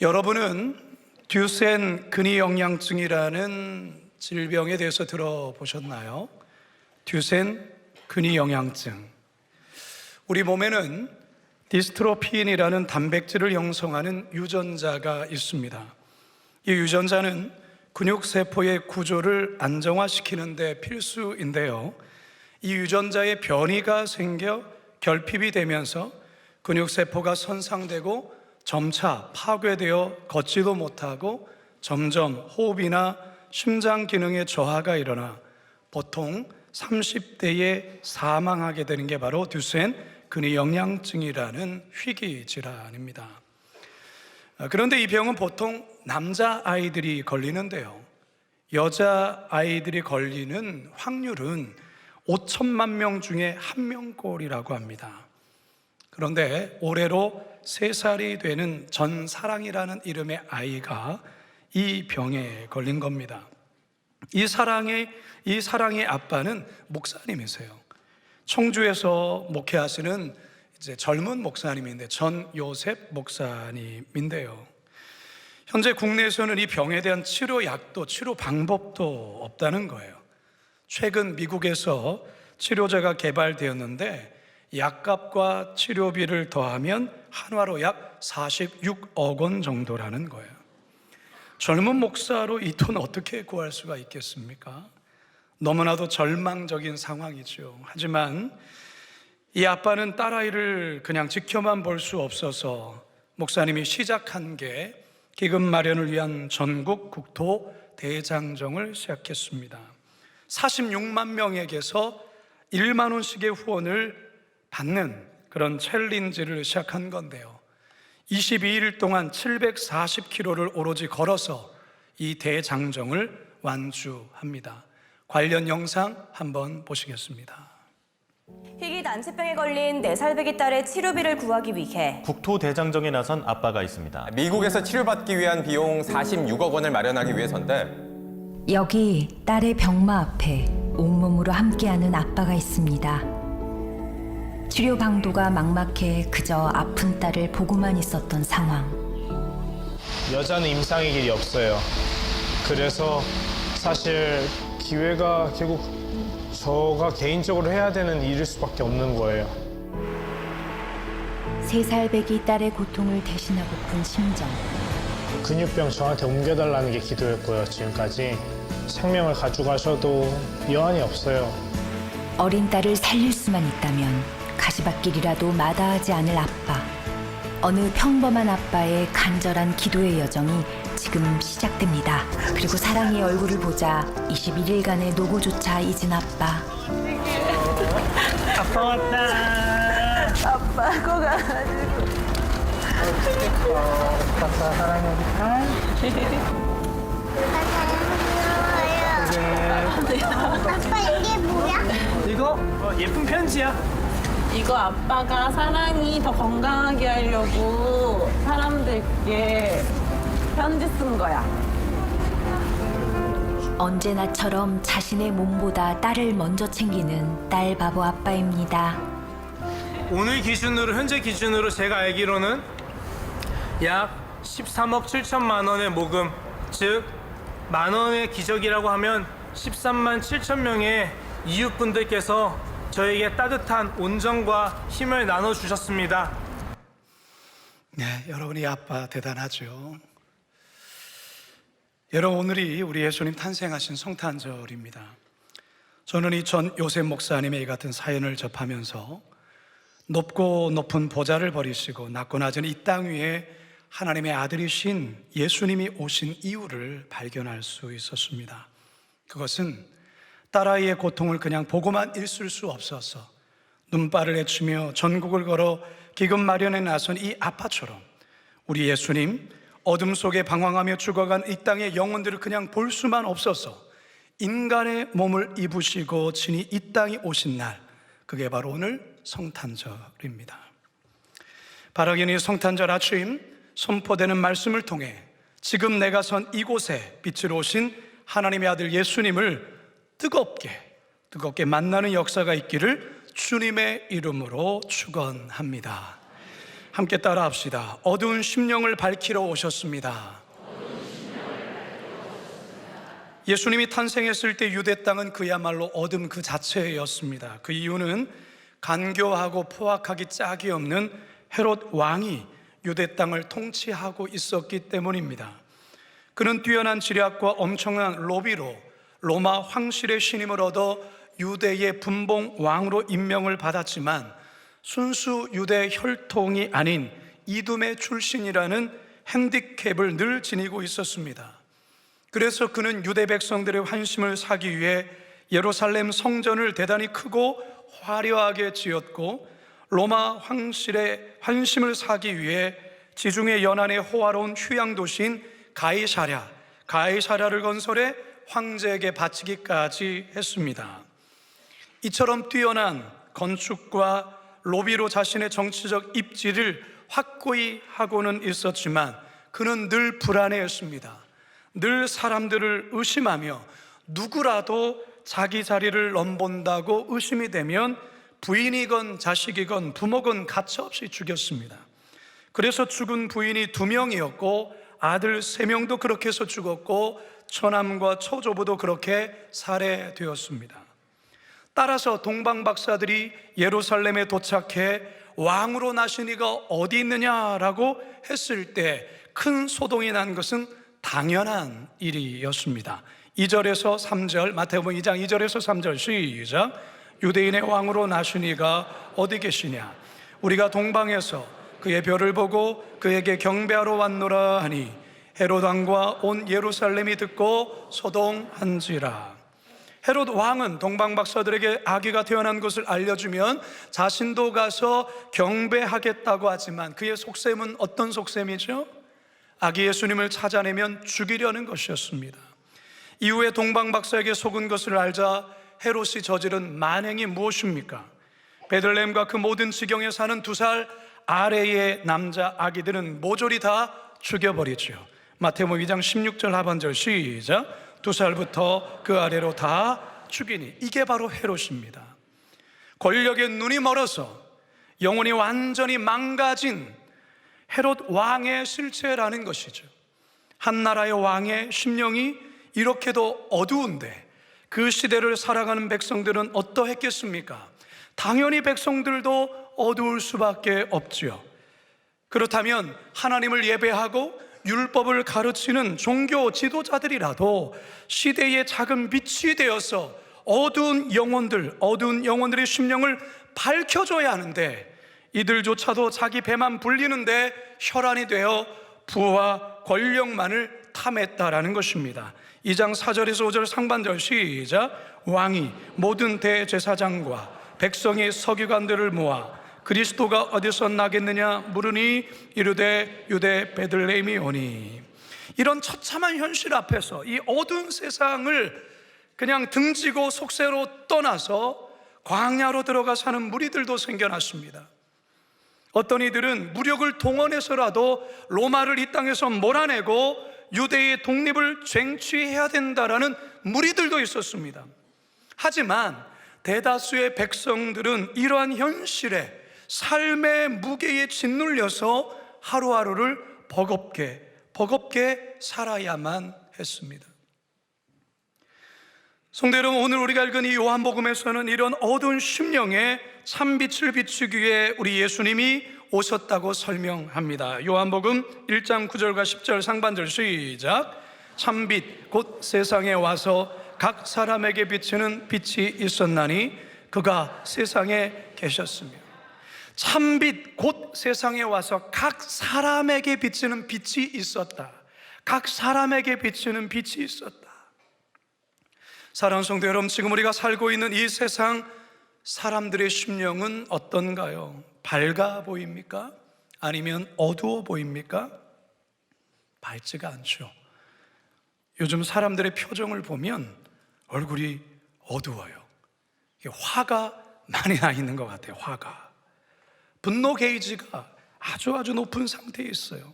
여러분은 듀센 근위영양증이라는 질병에 대해서 들어보셨나요? 듀센 근위영양증. 우리 몸에는 디스트로핀이라는 단백질을 형성하는 유전자가 있습니다. 이 유전자는 근육세포의 구조를 안정화시키는 데 필수인데요. 이 유전자의 변이가 생겨 결핍이 되면서 근육세포가 손상되고 점차 파괴되어 걷지도 못하고 점점 호흡이나 심장 기능에 저하가 일어나 보통 30대에 사망하게 되는 게 바로 듀센 근위영양증이라는 희귀 질환입니다. 그런데 이 병은 보통 남자아이들이 걸리는데요, 여자아이들이 걸리는 확률은 5천만 명 중에 1명꼴이라고 합니다. 그런데 올해로 3살이 되는 전사랑이라는 이름의 아이가 이 병에 걸린 겁니다. 이 사랑의 아빠는 목사님이세요. 청주에서 목회하시는 이제 젊은 목사님인데 전요셉 목사님인데요. 현재 국내에서는 이 병에 대한 치료약도 치료 방법도 없다는 거예요. 최근 미국에서 치료제가 개발되었는데 약값과 치료비를 더하면 한화로 약 46억 원 정도라는 거예요. 젊은 목사로 이 돈 어떻게 구할 수가 있겠습니까? 너무나도 절망적인 상황이죠. 하지만 이 아빠는 딸아이를 그냥 지켜만 볼 수 없어서 목사님이 시작한 게 기금 마련을 위한 전국 국토 대장정을 시작했습니다. 46만 명에게서 1만 원씩의 후원을 받는 그런 챌린지를 시작한 건데요, 22일 동안 740km를 오로지 걸어서 이 대장정을 완주합니다. 관련 영상 한번 보시겠습니다. 희귀 난치병에 걸린 4살배기 딸의 치료비를 구하기 위해 국토 대장정에 나선 아빠가 있습니다. 미국에서 치료받기 위한 비용 46억 원을 마련하기 위해서인데, 여기 딸의 병마 앞에 온몸으로 함께하는 아빠가 있습니다. 치료 방도가 막막해 그저 아픈 딸을 보고만 있었던 상황. 여자는 임상의 길이 없어요. 그래서 사실 기회가 결국 저가 개인적으로 해야 되는 일일 수밖에 없는 거예요. 3살배기 딸의 고통을 대신하고픈 심정. 근육병 저한테 옮겨달라는 게 기도였고요. 지금까지 생명을 가져가셔도 여한이 없어요. 어린 딸을 살릴 수만 있다면 가시밭길이라도 마다하지 않을 아빠. 어느 평범한 아빠의 간절한 기도의 여정이 지금 시작됩니다. 그리고 사랑의 얼굴을 보자 21일간의 노고조차 잊은 아빠. 아빠 왔다. 아빠 꼭 안아주고. 아빠 사랑해 우리 딸. 아빠 이게 뭐야? 이거 예쁜 편지야. 이거 아빠가 사랑이 더 건강하게 하려고 사람들께 편지 쓴 거야. 언제나처럼 자신의 몸보다 딸을 먼저 챙기는 딸 바보 아빠입니다. 오늘 기준으로, 현재 기준으로 제가 알기로는 약 13억 7천만 원의 모금, 즉 만 원의 기적이라고 하면 13만 7천 명의 이웃분들께서 저에게 따뜻한 온정과 힘을 나눠주셨습니다. 네, 여러분이 아빠 대단하죠. 여러분, 오늘이 우리 예수님 탄생하신 성탄절입니다. 저는 이 전 요셉 목사님의 이 같은 사연을 접하면서 높고 높은 보좌를 버리시고 낮고 낮은 이 땅 위에 하나님의 아들이신 예수님이 오신 이유를 발견할 수 있었습니다. 그것은 딸아이의 고통을 그냥 보고만 있을 수 없어서 눈발을 헤치며 전국을 걸어 기금 마련에 나선 이 아빠처럼 우리 예수님 어둠 속에 방황하며 죽어간 이 땅의 영혼들을 그냥 볼 수만 없어서 인간의 몸을 입으시고 친히 이 땅에 오신 날, 그게 바로 오늘 성탄절입니다. 바라기니 성탄절 아침 선포되는 말씀을 통해 지금 내가 선 이곳에 빛으로 오신 하나님의 아들 예수님을 뜨겁게 만나는 역사가 있기를 주님의 이름으로 축원합니다. 함께 따라합시다. 어두운 심령을 밝히러 오셨습니다. 예수님이 탄생했을 때 유대 땅은 그야말로 어둠 그 자체였습니다. 그 이유는 간교하고 포악하기 짝이 없는 헤롯 왕이 유대 땅을 통치하고 있었기 때문입니다. 그는 뛰어난 지략과 엄청난 로비로 로마 황실의 신임을 얻어 유대의 분봉 왕으로 임명을 받았지만 순수 유대 혈통이 아닌 이두메 출신이라는 핸디캡을 늘 지니고 있었습니다. 그래서 그는 유대 백성들의 환심을 사기 위해 예루살렘 성전을 대단히 크고 화려하게 지었고 로마 황실의 환심을 사기 위해 지중해 연안의 호화로운 휴양 도시인 가이사랴를 건설해 황제에게 바치기까지 했습니다. 이처럼 뛰어난 건축과 로비로 자신의 정치적 입지를 확고히 하고는 있었지만 그는 늘 불안해했습니다. 늘 사람들을 의심하며 누구라도 자기 자리를 넘본다고 의심이 되면 부인이건 자식이건 부모건 가차없이 죽였습니다. 그래서 죽은 부인이 2명이었고 아들 3명도 그렇게 해서 죽었고 처남과 처조부도 그렇게 살해되었습니다. 따라서 동방박사들이 예루살렘에 도착해 왕으로 나신 이가 어디 있느냐라고 했을 때 큰 소동이 난 것은 당연한 일이었습니다. 2절에서 3절, 마태복음 2장 2절에서 3절 시작. 유대인의 왕으로 나신 이가 어디 계시냐? 우리가 동방에서 그의 별을 보고 그에게 경배하러 왔노라 하니 헤롯 왕과 온 예루살렘이 듣고 소동한지라. 헤롯 왕은 동방 박사들에게 아기가 태어난 것을 알려주면 자신도 가서 경배하겠다고 하지만 그의 속셈은 어떤 속셈이죠? 아기 예수님을 찾아내면 죽이려는 것이었습니다. 이후에 동방 박사에게 속은 것을 알자 헤롯이 저지른 만행이 무엇입니까? 베들레헴과 그 모든 지경에 사는 2살 아래의 남자 아기들은 모조리 다 죽여버리죠. 마태복음 2장 16절 하반절 시작. 2살부터 그 아래로 다 죽이니, 이게 바로 헤롯입니다. 권력에 눈이 멀어서 영혼이 완전히 망가진 헤롯 왕의 실체라는 것이죠. 한 나라의 왕의 심령이 이렇게도 어두운데 그 시대를 살아가는 백성들은 어떠했겠습니까? 당연히 백성들도 어두울 수밖에 없지요. 그렇다면 하나님을 예배하고 율법을 가르치는 종교 지도자들이라도 시대의 작은 빛이 되어서 어두운 영혼들의 심령을 밝혀줘야 하는데 이들조차도 자기 배만 불리는데 혈안이 되어 부와 권력만을 탐했다라는 것입니다. 2장 4절에서 5절 상반절 시작. 왕이 모든 대제사장과 백성의 서기관들을 모아 그리스도가 어디서 나겠느냐 물으니 이르되 유대 베들레헴이 오니. 이런 처참한 현실 앞에서 이 어두운 세상을 그냥 등지고 속세로 떠나서 광야로 들어가 사는 무리들도 생겨났습니다. 어떤 이들은 무력을 동원해서라도 로마를 이 땅에서 몰아내고 유대의 독립을 쟁취해야 된다라는 무리들도 있었습니다. 하지만 대다수의 백성들은 이러한 현실에 삶의 무게에 짓눌려서 하루하루를 버겁게 살아야만 했습니다. 성도 여러분, 오늘 우리가 읽은 이 요한복음에서는 이런 어두운 심령에 참빛을 비추기 위해 우리 예수님이 오셨다고 설명합니다. 요한복음 1장 9절과 10절 상반절 시작. 참빛 곧 세상에 와서 각 사람에게 비치는 빛이 있었나니 그가 세상에 계셨으며. 참빛 곧 세상에 와서 각 사람에게 비치는 빛이 있었다. 각 사람에게 비치는 빛이 있었다. 사랑하는 성도 여러분, 지금 우리가 살고 있는 이 세상 사람들의 심령은 어떤가요? 밝아 보입니까? 아니면 어두워 보입니까? 밝지가 않죠. 요즘 사람들의 표정을 보면 얼굴이 어두워요. 화가 많이 나 있는 것 같아요. 화가. 분노 게이지가 아주 높은 상태에 있어요.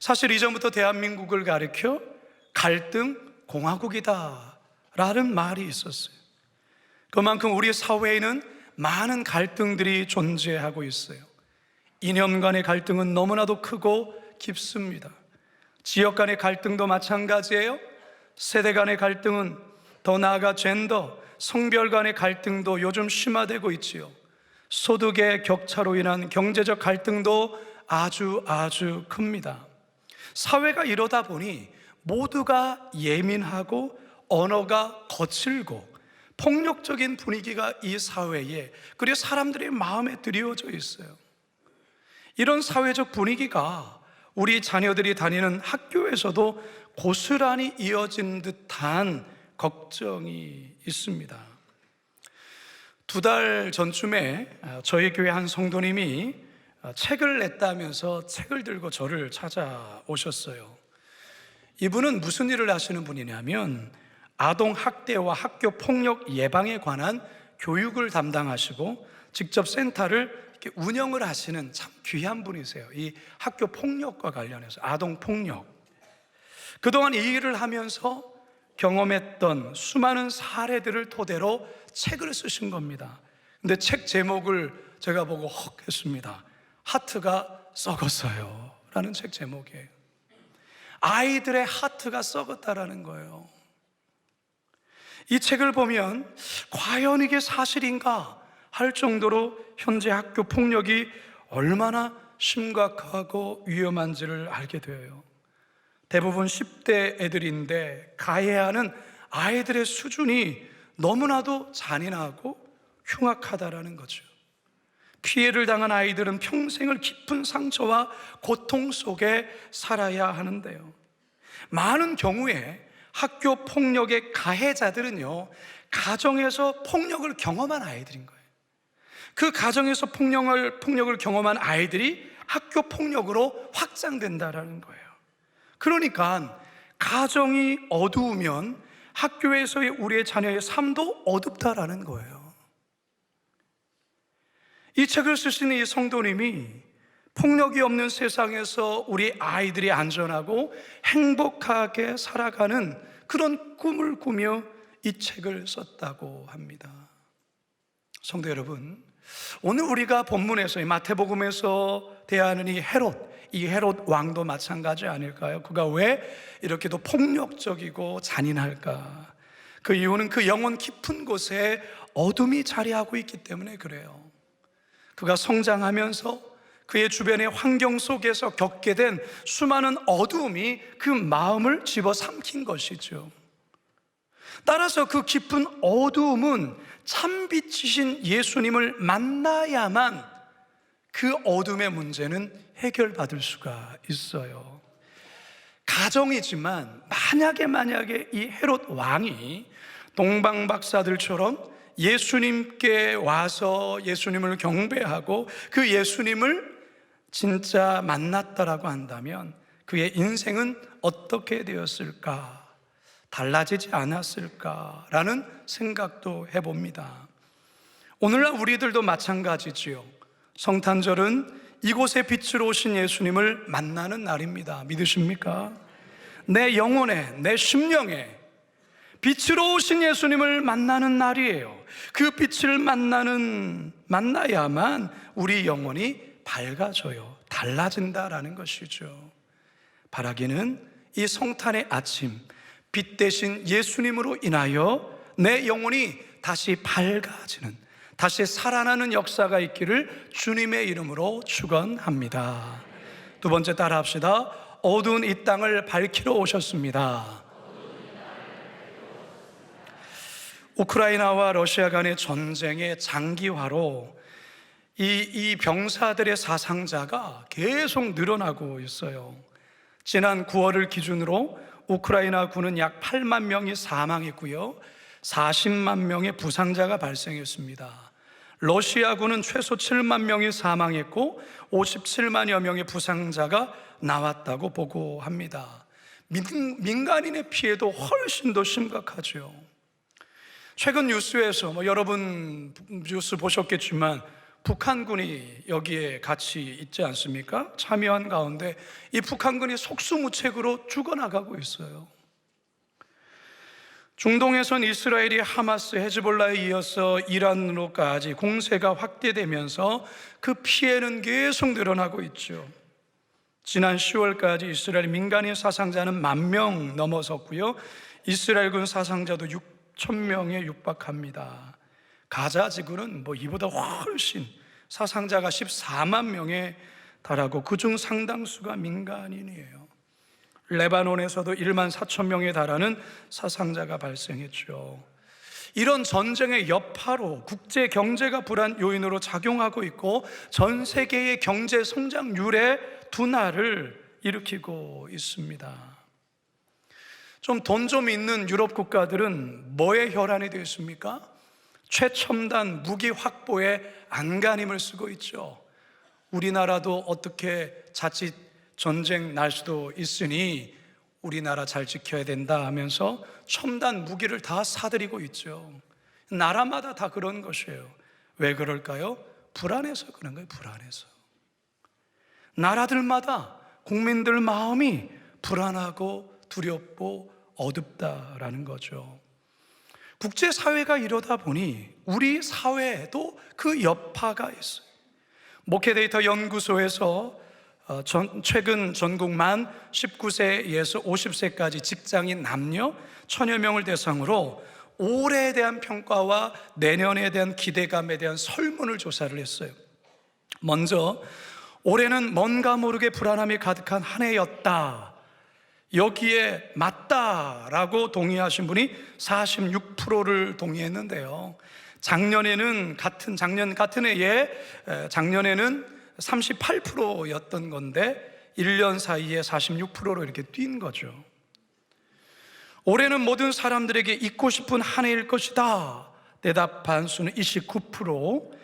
사실 이전부터 대한민국을 가리켜 갈등 공화국이다 라는 말이 있었어요. 그만큼 우리 사회에는 많은 갈등들이 존재하고 있어요. 이념 간의 갈등은 너무나도 크고 깊습니다. 지역 간의 갈등도 마찬가지예요. 세대 간의 갈등은, 더 나아가 젠더, 성별 간의 갈등도 요즘 심화되고 있지요. 소득의 격차로 인한 경제적 갈등도 아주 큽니다. 사회가 이러다 보니 모두가 예민하고 언어가 거칠고 폭력적인 분위기가 이 사회에, 그리고 사람들의 마음에 드리워져 있어요. 이런 사회적 분위기가 우리 자녀들이 다니는 학교에서도 고스란히 이어진 듯한 걱정이 있습니다. 2달 전쯤에 저희 교회 한 성도님이 책을 냈다면서 책을 들고 저를 찾아오셨어요. 이분은 무슨 일을 하시는 분이냐면 아동 학대와 학교 폭력 예방에 관한 교육을 담당하시고 직접 센터를 이렇게 운영을 하시는 참 귀한 분이세요. 이 학교 폭력과 관련해서, 아동 폭력. 그동안 이 일을 하면서 경험했던 수많은 사례들을 토대로 책을 쓰신 겁니다. 근데 책 제목을 제가 보고 헉 했습니다. 하트가 썩었어요 라는 책 제목이에요. 아이들의 하트가 썩었다라는 거예요. 이 책을 보면 과연 이게 사실인가 할 정도로 현재 학교 폭력이 얼마나 심각하고 위험한지를 알게 되어요. 대부분 10대 애들인데 가해하는 아이들의 수준이 너무나도 잔인하고 흉악하다라는 거죠. 피해를 당한 아이들은 평생을 깊은 상처와 고통 속에 살아야 하는데요. 많은 경우에 학교 폭력의 가해자들은요, 가정에서 폭력을 경험한 아이들인 거예요. 그 가정에서 폭력을 경험한 아이들이 학교 폭력으로 확장된다라는 거예요. 그러니까 가정이 어두우면 학교에서의 우리의 자녀의 삶도 어둡다라는 거예요. 이 책을 쓰신 이 성도님이 폭력이 없는 세상에서 우리 아이들이 안전하고 행복하게 살아가는 그런 꿈을 꾸며 이 책을 썼다고 합니다. 성도 여러분, 오늘 우리가 본문에서 이 마태복음에서 대하는 이 헤롯 왕도 마찬가지 아닐까요? 그가 왜 이렇게도 폭력적이고 잔인할까? 그 이유는 그 영혼 깊은 곳에 어둠이 자리하고 있기 때문에 그래요. 그가 성장하면서 그의 주변의 환경 속에서 겪게 된 수많은 어두움이 그 마음을 집어삼킨 것이죠. 따라서 그 깊은 어두움은 참빛이신 예수님을 만나야만 그 어둠의 문제는 해결받을 수가 있어요. 가정이지만 만약에 이 헤롯 왕이 동방 박사들처럼 예수님께 와서 예수님을 경배하고 그 예수님을 진짜 만났다라고 한다면 그의 인생은 어떻게 되었을까? 달라지지 않았을까라는 생각도 해봅니다. 오늘날 우리들도 마찬가지지요. 성탄절은 이곳에 빛으로 오신 예수님을 만나는 날입니다. 믿으십니까? 내 영혼에, 내 심령에 빛으로 오신 예수님을 만나는 날이에요. 그 빛을 만나야만 우리 영혼이 밝아져요. 달라진다라는 것이죠. 바라기는 이 성탄의 아침, 빛 대신 예수님으로 인하여 내 영혼이 다시 밝아지는, 다시 살아나는 역사가 있기를 주님의 이름으로 축원합니다. 두 번째 따라 합시다. 어두운 이 땅을 밝히러 오셨습니다. 우크라이나와 러시아 간의 전쟁의 장기화로 이 병사들의 사상자가 계속 늘어나고 있어요. 지난 9월을 기준으로 우크라이나 군은 약 8만 명이 사망했고요, 40만 명의 부상자가 발생했습니다. 러시아군은 최소 7만 명이 사망했고 57만여 명의 부상자가 나왔다고 보고합니다. 민간인의 피해도 훨씬 더 심각하죠. 최근 뉴스에서 여러분 뉴스 보셨겠지만 북한군이 여기에 같이 있지 않습니까? 참여한 가운데 이 북한군이 속수무책으로 죽어나가고 있어요. 중동에선 이스라엘이 하마스, 헤즈볼라에 이어서 이란으로까지 공세가 확대되면서 그 피해는 계속 늘어나고 있죠. 지난 10월까지 이스라엘 민간인 사상자는 10,000명 넘어섰고요. 이스라엘군 사상자도 6,000명에 육박합니다. 가자 지구는 이보다 훨씬 사상자가 14만 명에 달하고 그중 상당수가 민간인이에요. 레바논에서도 1만 4천 명에 달하는 사상자가 발생했죠. 이런 전쟁의 여파로 국제 경제가 불안 요인으로 작용하고 있고 전 세계의 경제 성장률의 둔화를 일으키고 있습니다. 좀 돈 좀 있는 유럽 국가들은 뭐에 혈안이 되어 있습니까? 최첨단 무기 확보에 안간힘을 쓰고 있죠. 우리나라도 어떻게 자칫 전쟁 날 수도 있으니 우리나라 잘 지켜야 된다 하면서 첨단 무기를 다 사들이고 있죠. 나라마다 다 그런 것이에요. 왜 그럴까요? 불안해서 그런 거예요. 불안해서. 나라들마다 국민들 마음이 불안하고 두렵고 어둡다라는 거죠. 국제사회가 이러다 보니 우리 사회에도 그 여파가 있어요. 목회데이터 연구소에서 최근 전국 만 19세에서 50세까지 직장인 남녀 1,000여 명을 대상으로 올해에 대한 평가와 내년에 대한 기대감에 대한 설문을 조사를 했어요. 먼저 올해는 뭔가 모르게 불안함이 가득한 한 해였다, 여기에 맞다라고 동의하신 분이 46%를 동의했는데요. 작년에는 같은 해에 작년에는 38%였던 건데 1년 사이에 46%로 이렇게 뛴 거죠. 올해는 모든 사람들에게 잊고 싶은 한 해일 것이다 대답한 수는 29%.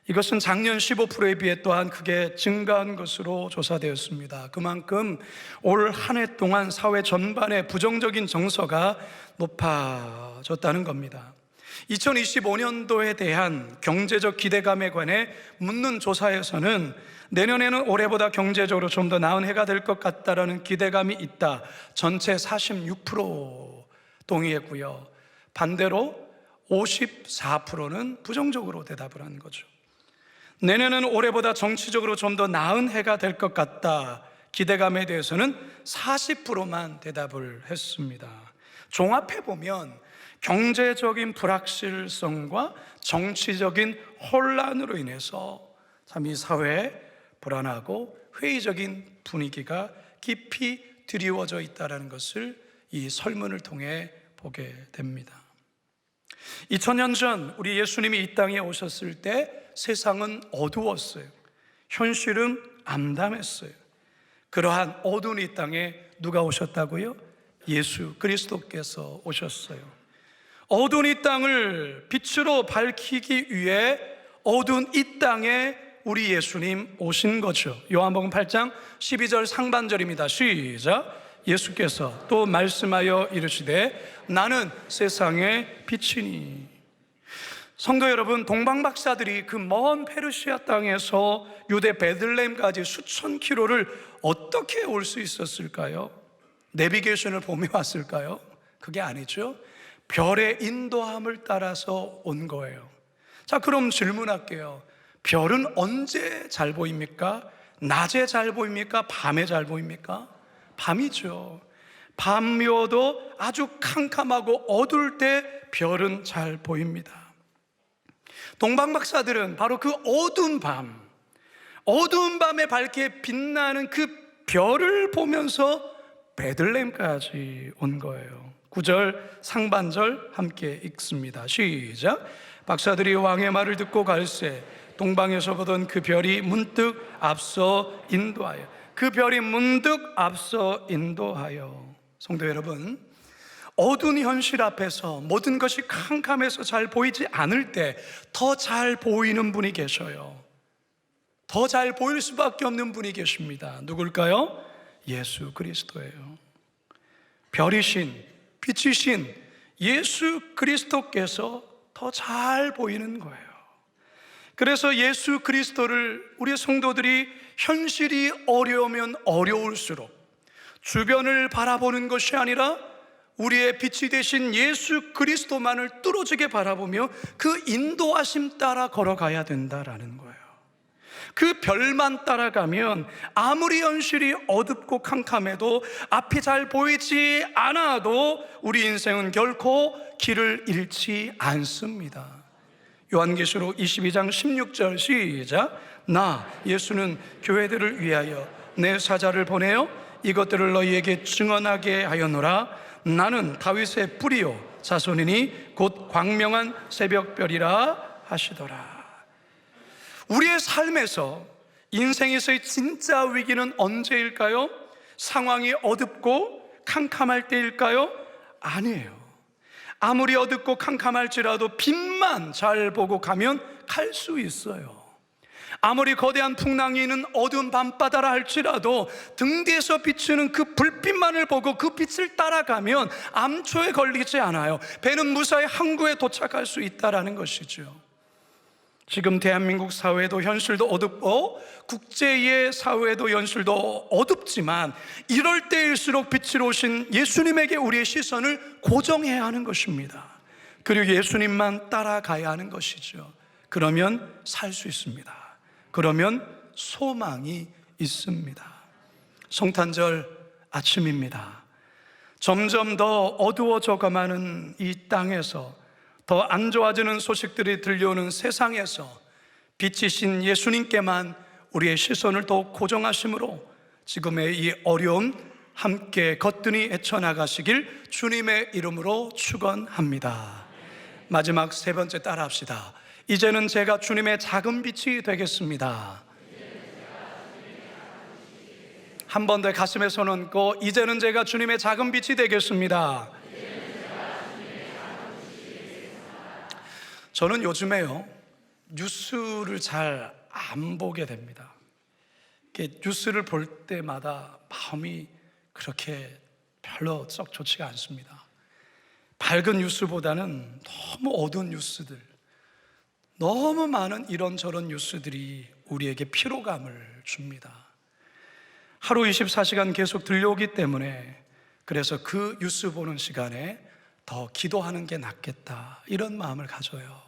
이것은 작년 15%에 비해 또한 크게 증가한 것으로 조사되었습니다. 그만큼 올 한 해 동안 사회 전반의 부정적인 정서가 높아졌다는 겁니다. 2025년도에 대한 경제적 기대감에 관해 묻는 조사에서는 내년에는 올해보다 경제적으로 좀 더 나은 해가 될 것 같다라는 기대감이 있다, 전체 46% 동의했고요. 반대로 54%는 부정적으로 대답을 한 거죠. 내년은 올해보다 정치적으로 좀 더 나은 해가 될 것 같다, 기대감에 대해서는 40%만 대답을 했습니다. 종합해보면 경제적인 불확실성과 정치적인 혼란으로 인해서 참 이 사회에 불안하고 회의적인 분위기가 깊이 드리워져 있다는 것을 이 설문을 통해 보게 됩니다. 2000년 전 우리 예수님이 이 땅에 오셨을 때 세상은 어두웠어요. 현실은 암담했어요. 그러한 어두운 이 땅에 누가 오셨다고요? 예수 그리스도께서 오셨어요. 어두운 이 땅을 빛으로 밝히기 위해 어두운 이 땅에 우리 예수님 오신 거죠. 요한복음 8장 12절 상반절입니다. 시작. 예수께서 또 말씀하여 이르시되 나는 세상의 빛이니. 성도 여러분, 동방박사들이 그 먼 페르시아 땅에서 유대 베들레헴까지 수천 킬로를 어떻게 올 수 있었을까요? 내비게이션을 보며 왔을까요? 그게 아니죠. 별의 인도함을 따라서 온 거예요. 자, 그럼 질문할게요. 별은 언제 잘 보입니까? 낮에 잘 보입니까? 밤에 잘 보입니까? 밤이죠. 밤이어도 아주 캄캄하고 어두울 때 별은 잘 보입니다. 동방박사들은 바로 그 어두운 밤에 밝게 빛나는 그 별을 보면서 베들레헴까지 온 거예요. 9절 상반절 함께 읽습니다. 시작. 박사들이 왕의 말을 듣고 갈새 동방에서 보던 그 별이 문득 앞서 인도하여, 그 별이 문득 앞서 인도하여. 성도 여러분, 어두운 현실 앞에서 모든 것이 캄캄해서 잘 보이지 않을 때 더 잘 보이는 분이 계셔요. 더 잘 보일 수밖에 없는 분이 계십니다. 누굴까요? 예수 그리스도예요. 별이신, 빛이신 예수 그리스도께서 더 잘 보이는 거예요. 그래서 예수 그리스도를 우리 성도들이 현실이 어려우면 어려울수록 주변을 바라보는 것이 아니라 우리의 빛이 되신 예수 그리스도만을 뚫어지게 바라보며 그 인도하심 따라 걸어가야 된다라는 거예요. 그 별만 따라가면 아무리 현실이 어둡고 캄캄해도 앞이 잘 보이지 않아도 우리 인생은 결코 길을 잃지 않습니다. 요한계시록 22장 16절 시작. 나 예수는 교회들을 위하여 내 사자를 보내어 이것들을 너희에게 증언하게 하였노라. 나는 다윗의 뿌리요 자손이니 곧 광명한 새벽별이라 하시더라. 우리의 삶에서, 인생에서의 진짜 위기는 언제일까요? 상황이 어둡고 캄캄할 때일까요? 아니에요. 아무리 어둡고 캄캄할지라도 빛만 잘 보고 가면 갈 수 있어요. 아무리 거대한 풍랑이 있는 어두운 밤바다라 할지라도 등 뒤에서 비추는 그 불빛만을 보고 그 빛을 따라가면 암초에 걸리지 않아요. 배는 무사히 항구에 도착할 수 있다는 것이죠. 지금 대한민국 사회도 현실도 어둡고 국제의 사회도 현실도 어둡지만 이럴 때일수록 빛으로 오신 예수님에게 우리의 시선을 고정해야 하는 것입니다. 그리고 예수님만 따라가야 하는 것이죠. 그러면 살 수 있습니다. 그러면 소망이 있습니다. 성탄절 아침입니다. 점점 더 어두워져가는 이 땅에서, 더 안 좋아지는 소식들이 들려오는 세상에서 빛이신 예수님께만 우리의 시선을 더욱 고정하심으로 지금의 이 어려움 함께 거뜬히 헤쳐나가시길 주님의 이름으로 축원합니다. 마지막 세 번째 따라합시다. 이제는 제가 주님의 작은 빛이 되겠습니다. 한 번 더 가슴에 손 얹고, 이제는 제가 주님의 작은 빛이 되겠습니다. 저는 요즘에요, 뉴스를 잘 안 보게 됩니다. 뉴스를 볼 때마다 마음이 그렇게 별로 썩 좋지가 않습니다. 밝은 뉴스보다는 너무 어두운 뉴스들, 너무 많은 이런저런 뉴스들이 우리에게 피로감을 줍니다. 하루 24시간 계속 들려오기 때문에, 그래서 그 뉴스 보는 시간에 더 기도하는 게 낫겠다, 이런 마음을 가져요.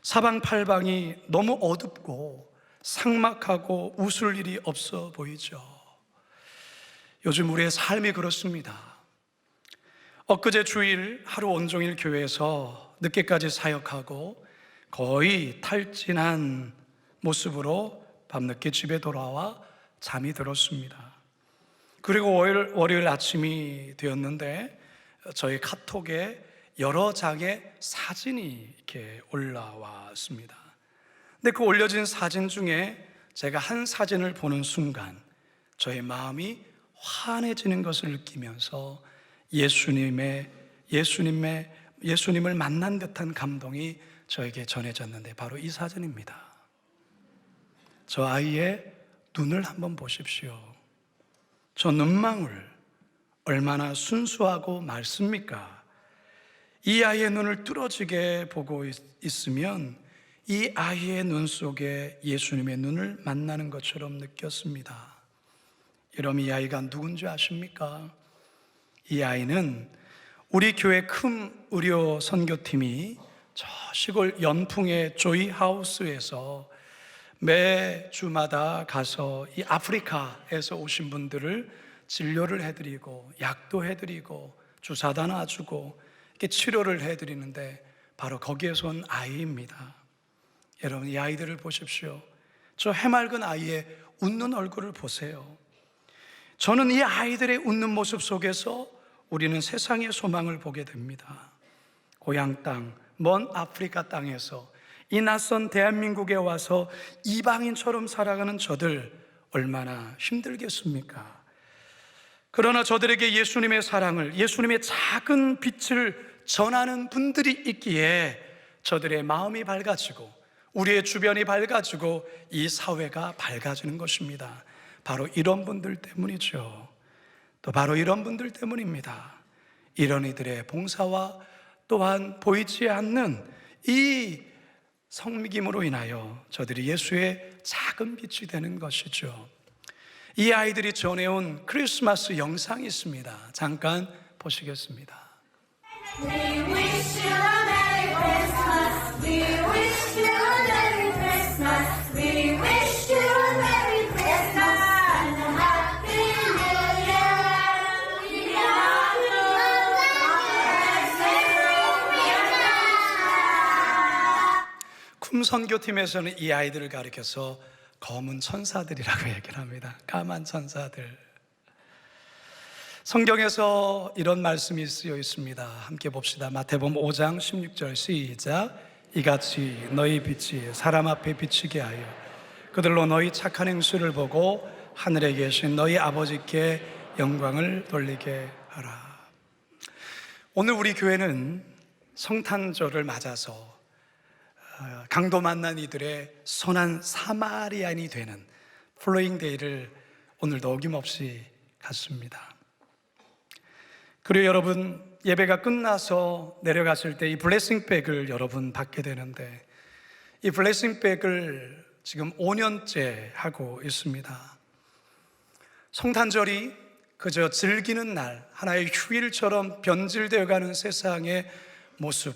사방팔방이 너무 어둡고 삭막하고 웃을 일이 없어 보이죠. 요즘 우리의 삶이 그렇습니다. 엊그제 주일 하루 온종일 교회에서 늦게까지 사역하고 거의 탈진한 모습으로 밤늦게 집에 돌아와 잠이 들었습니다. 그리고 월요일 아침이 되었는데 저희 카톡에 여러 장의 사진이 이렇게 올라왔습니다. 근데 그 올려진 사진 중에 제가 한 사진을 보는 순간 저의 마음이 환해지는 것을 느끼면서 예수님을 만난 듯한 감동이 저에게 전해졌는데, 바로 이 사진입니다. 저 아이의 눈을 한번 보십시오. 저 눈망울 얼마나 순수하고 맑습니까? 이 아이의 눈을 뚫어지게 보고 있으면 이 아이의 눈 속에 예수님의 눈을 만나는 것처럼 느꼈습니다. 여러분, 이 아이가 누군지 아십니까? 이 아이는 우리 교회 큰 의료 선교팀이 저 시골 연풍의 조이 하우스에서 매 주마다 가서 이 아프리카에서 오신 분들을 진료를 해드리고 약도 해드리고 주사도 놔주고 이렇게 치료를 해드리는데, 바로 거기에서 온 아이입니다. 여러분, 이 아이들을 보십시오. 저 해맑은 아이의 웃는 얼굴을 보세요. 저는 이 아이들의 웃는 모습 속에서 우리는 세상의 소망을 보게 됩니다. 고향 땅, 먼 아프리카 땅에서 이 낯선 대한민국에 와서 이방인처럼 살아가는 저들 얼마나 힘들겠습니까? 그러나 저들에게 예수님의 사랑을, 예수님의 작은 빛을 전하는 분들이 있기에 저들의 마음이 밝아지고 우리의 주변이 밝아지고 이 사회가 밝아지는 것입니다. 바로 이런 분들 때문이죠. 또 바로 이런 분들 때문입니다. 이런 이들의 봉사와 또한 보이지 않는 이 성김으로 인하여 저들이 예수의 작은 빛이 되는 것이죠. 이 아이들이 전해온 크리스마스 영상이 있습니다. 잠깐 보시겠습니다. We wish you a Merry Christmas. We wish you a Merry Christmas. We wish you a Merry Christmas and a Happy New Year. We love you. 쿰 선교팀에서는 이 아이들을 가리켜서 검은 천사들이라고 얘기를 합니다. 까만 천사들. 성경에서 이런 말씀이 쓰여 있습니다. 함께 봅시다. 마태복음 5장 16절 시작. 이같이 너희 빛이 사람 앞에 비치게 하여 그들로 너희 착한 행실을 보고 하늘에 계신 너희 아버지께 영광을 돌리게 하라. 오늘 우리 교회는 성탄절을 맞아서 강도 만난 이들의 선한 사마리안이 되는 플로잉 데이를 오늘도 어김없이 갖습니다. 그리고 여러분, 예배가 끝나서 내려갔을 때 이 블레싱백을 여러분 받게 되는데, 이 블레싱백을 지금 5년째 하고 있습니다. 성탄절이 그저 즐기는 날, 하나의 휴일처럼 변질되어 가는 세상의 모습,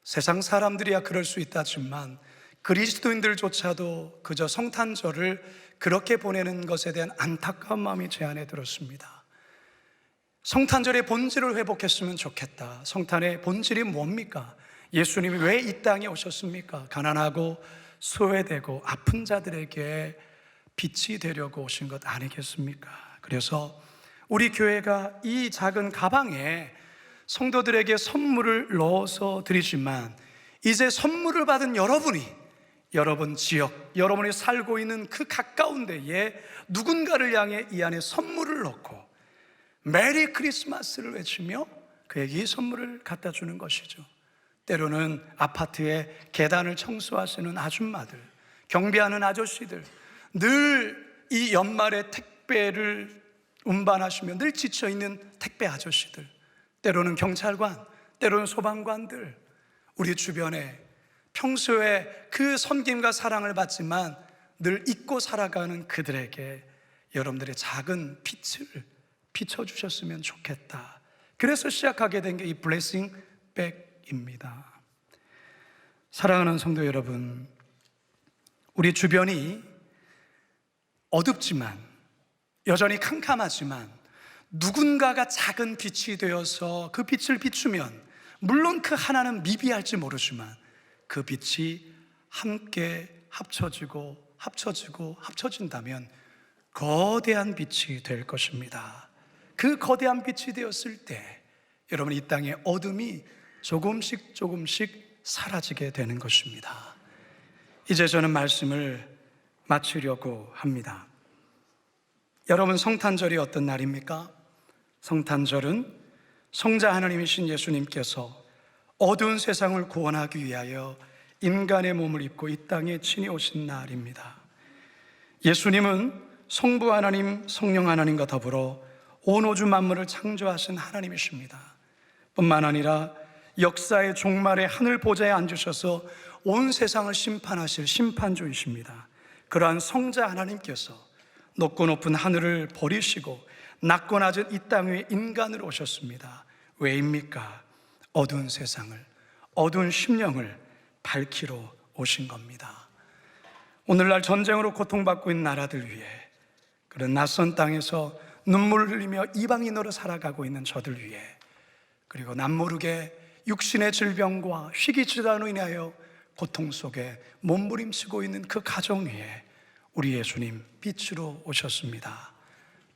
세상 사람들이야 그럴 수 있다지만 그리스도인들조차도 그저 성탄절을 그렇게 보내는 것에 대한 안타까운 마음이 제 안에 들었습니다. 성탄절의 본질을 회복했으면 좋겠다. 성탄의 본질이 뭡니까? 예수님이 왜 이 땅에 오셨습니까? 가난하고 소외되고 아픈 자들에게 빛이 되려고 오신 것 아니겠습니까? 그래서 우리 교회가 이 작은 가방에 성도들에게 선물을 넣어서 드리지만, 이제 선물을 받은 여러분이 여러분 지역, 여러분이 살고 있는 그 가까운 데에 누군가를 향해 이 안에 선물을 넣고 메리 크리스마스를 외치며 그에게 이 선물을 갖다 주는 것이죠. 때로는 아파트의 계단을 청소하시는 아줌마들, 경비하는 아저씨들, 늘 이 연말에 택배를 운반하시며 늘 지쳐있는 택배 아저씨들, 때로는 경찰관, 때로는 소방관들, 우리 주변에 평소에 그 섬김과 사랑을 받지만 늘 잊고 살아가는 그들에게 여러분들의 작은 빛을 비춰주셨으면 좋겠다. 그래서 시작하게 된 게 이 블레싱 백입니다. 사랑하는 성도 여러분, 우리 주변이 어둡지만, 여전히 캄캄하지만 누군가가 작은 빛이 되어서 그 빛을 비추면, 물론 그 하나는 미비할지 모르지만 그 빛이 함께 합쳐진다면 거대한 빛이 될 것입니다. 그 거대한 빛이 되었을 때 여러분, 이 땅의 어둠이 조금씩 사라지게 되는 것입니다. 이제 저는 말씀을 마치려고 합니다. 여러분, 성탄절이 어떤 날입니까? 성탄절은 성자 하나님이신 예수님께서 어두운 세상을 구원하기 위하여 인간의 몸을 입고 이 땅에 친히 오신 날입니다. 예수님은 성부 하나님, 성령 하나님과 더불어 온 우주 만물을 창조하신 하나님이십니다. 뿐만 아니라 역사의 종말에 하늘 보좌에 앉으셔서 온 세상을 심판하실 심판주이십니다. 그러한 성자 하나님께서 높고 높은 하늘을 버리시고 낮고 낮은 이 땅 위에 인간으로 오셨습니다. 왜입니까? 어두운 세상을, 어두운 심령을 밝히러 오신 겁니다. 오늘날 전쟁으로 고통받고 있는 나라들 위해, 그런 낯선 땅에서 눈물을 흘리며 이방인으로 살아가고 있는 저들 위해, 그리고 남모르게 육신의 질병과 희귀질환으로 인하여 고통 속에 몸부림치고 있는 그 가정 위에 우리 예수님 빛으로 오셨습니다.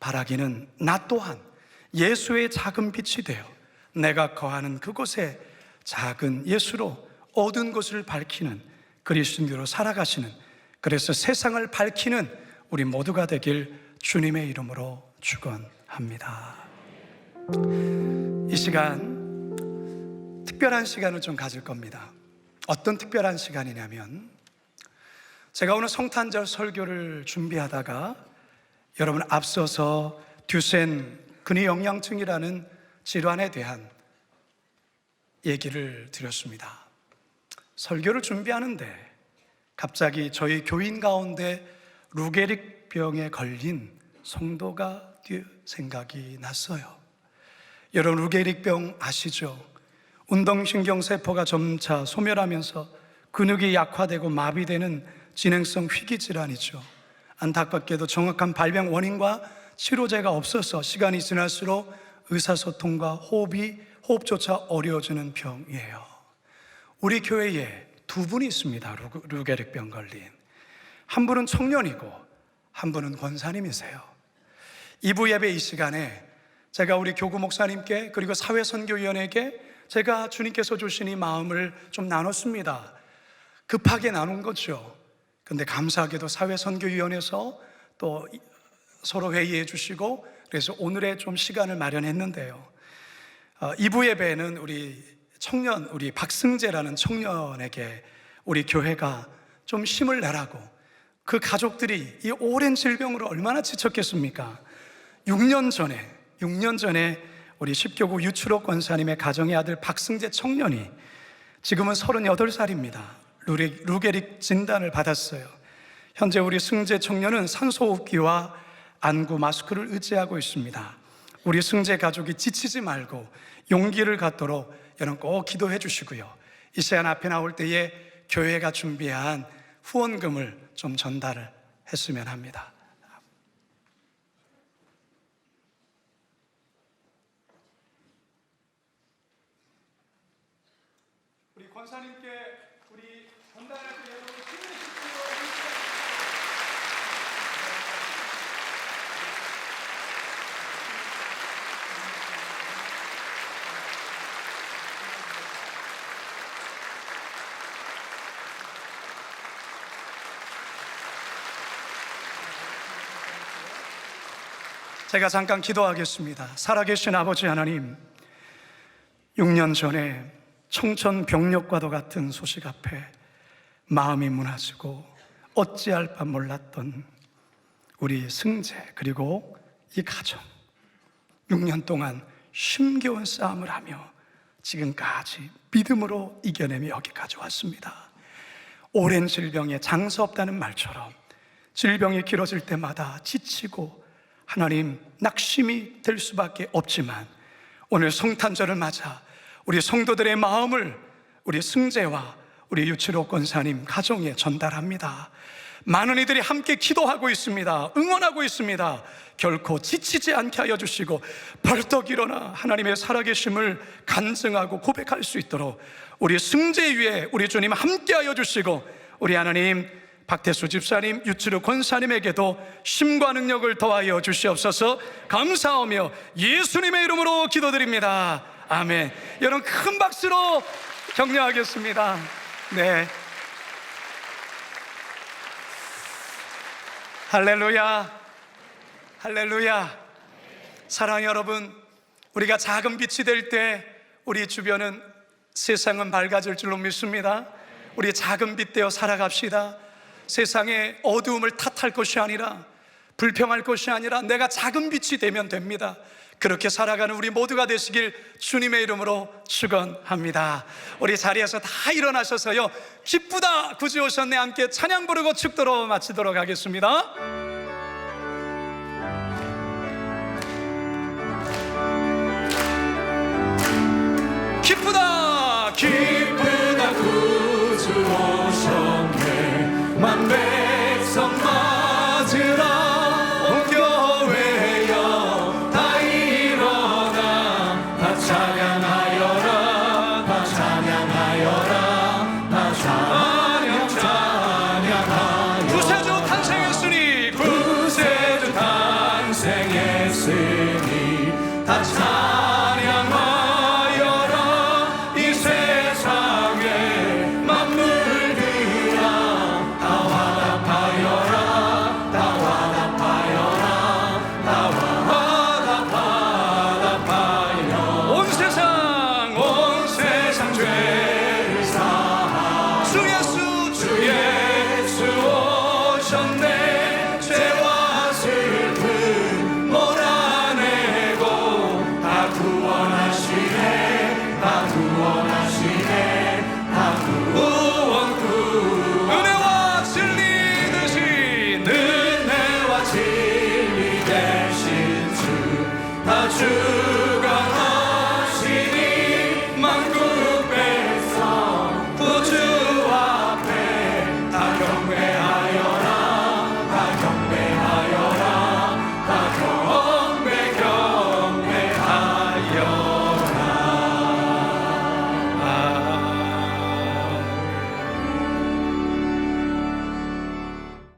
바라기는 나 또한 예수의 작은 빛이 되어 내가 거하는 그곳에 작은 예수로 어두운 곳을 밝히는 그리스도인으로 살아가시는, 그래서 세상을 밝히는 우리 모두가 되길 주님의 이름으로 축원합니다. 이 시간 특별한 시간을 좀 가질 겁니다. 어떤 특별한 시간이냐면, 제가 오늘 성탄절 설교를 준비하다가 여러분 앞서서 듀센 근위영양증이라는 질환에 대한 얘기를 드렸습니다. 설교를 준비하는데 갑자기 저희 교인 가운데 루게릭 병에 걸린 성도가 생각이 났어요. 여러분, 루게릭병 아시죠? 운동신경세포가 점차 소멸하면서 근육이 약화되고 마비되는 진행성 희귀질환이죠. 안타깝게도 정확한 발병 원인과 치료제가 없어서 시간이 지날수록 의사소통과 호흡조차 어려워지는 병이에요. 우리 교회에 두 분이 있습니다. 루게릭병 걸린. 한 분은 청년이고 한 분은 권사님이세요. 2부 예배 이 시간에 제가 우리 교구 목사님께 그리고 사회선교위원회에게 제가 주님께서 주신 이 마음을 좀 나눴습니다. 급하게 나눈 거죠. 근데 감사하게도 사회선교위원회에서 또 서로 회의해 주시고 그래서 오늘의 좀 시간을 마련했는데요. 2부 예배에는 우리 박승재라는 청년에게 우리 교회가 좀 힘을 내라고, 그 가족들이 이 오랜 질병으로 얼마나 지쳤겠습니까? 6년 전에 우리 십교구 유추록 권사님의 가정의 아들 박승재 청년이 지금은 38살입니다. 루게릭 진단을 받았어요. 현재 우리 승재 청년은 산소호흡기와 안구 마스크를 의지하고 있습니다. 우리 승재 가족이 지치지 말고 용기를 갖도록 여러분 꼭 기도해 주시고요. 이 시간 앞에 나올 때에 교회가 준비한 후원금을 좀 전달을 했으면 합니다. 우리 권사님께 우리 전달할 때 여러분 힘내십시오. 제가 잠깐 기도하겠습니다. 살아계신 아버지 하나님, 6년 전에 청천벽력과도 같은 소식 앞에 마음이 무너지고 어찌할 바 몰랐던 우리 승재 그리고 이 가정, 6년 동안 힘겨운 싸움을 하며 지금까지 믿음으로 이겨내며 여기까지 왔습니다. 오랜 질병에 장사 없다는 말처럼 질병이 길어질 때마다 지치고 하나님 낙심이 될 수밖에 없지만 오늘 성탄절을 맞아 우리 성도들의 마음을 우리 승재와 우리 유치록 권사님 가정에 전달합니다. 많은 이들이 함께 기도하고 있습니다. 응원하고 있습니다. 결코 지치지 않게 하여 주시고 벌떡 일어나 하나님의 살아계심을 간증하고 고백할 수 있도록 우리 승재 위에 우리 주님 함께 하여 주시고 우리 하나님 박태수 집사님, 유치록 권사님에게도 힘과 능력을 더하여 주시옵소서. 감사하며 예수님의 이름으로 기도드립니다. 아멘. 여러분 큰 박수로 격려하겠습니다. 네. 할렐루야. 할렐루야. 사랑하는 여러분, 우리가 작은 빛이 될 때 우리 주변은 세상은 밝아질 줄로 믿습니다. 우리 작은 빛 되어 살아갑시다. 세상의 어두움을 탓할 것이 아니라, 불평할 것이 아니라 내가 작은 빛이 되면 됩니다. 그렇게 살아가는 우리 모두가 되시길 주님의 이름으로 축원합니다. 우리 자리에서 다 일어나셔서요, 기쁘다 구주 오셨네 함께 찬양 부르고 축도로 마치도록 하겠습니다. 기쁘다 기쁘다 구주 오셨네 만백성 맞으라 온 교회여 다 일어나 다 찬양하여라 다 찬양하여라 다 찬양하여라 구세주 탄생했으니 구세주 탄생했으니 다 찬양하여라 이 세상에 만물들아 다 화답하여라 다 화답하여라 다 화답하여라 온 세상 죄를 사하 주 예수 오셨네 죄와 슬픔 몰아내고 다 구원하시네 다 구원하시네 다 구원 은혜와 진리 대신 은혜와 진리 대신 주 다 주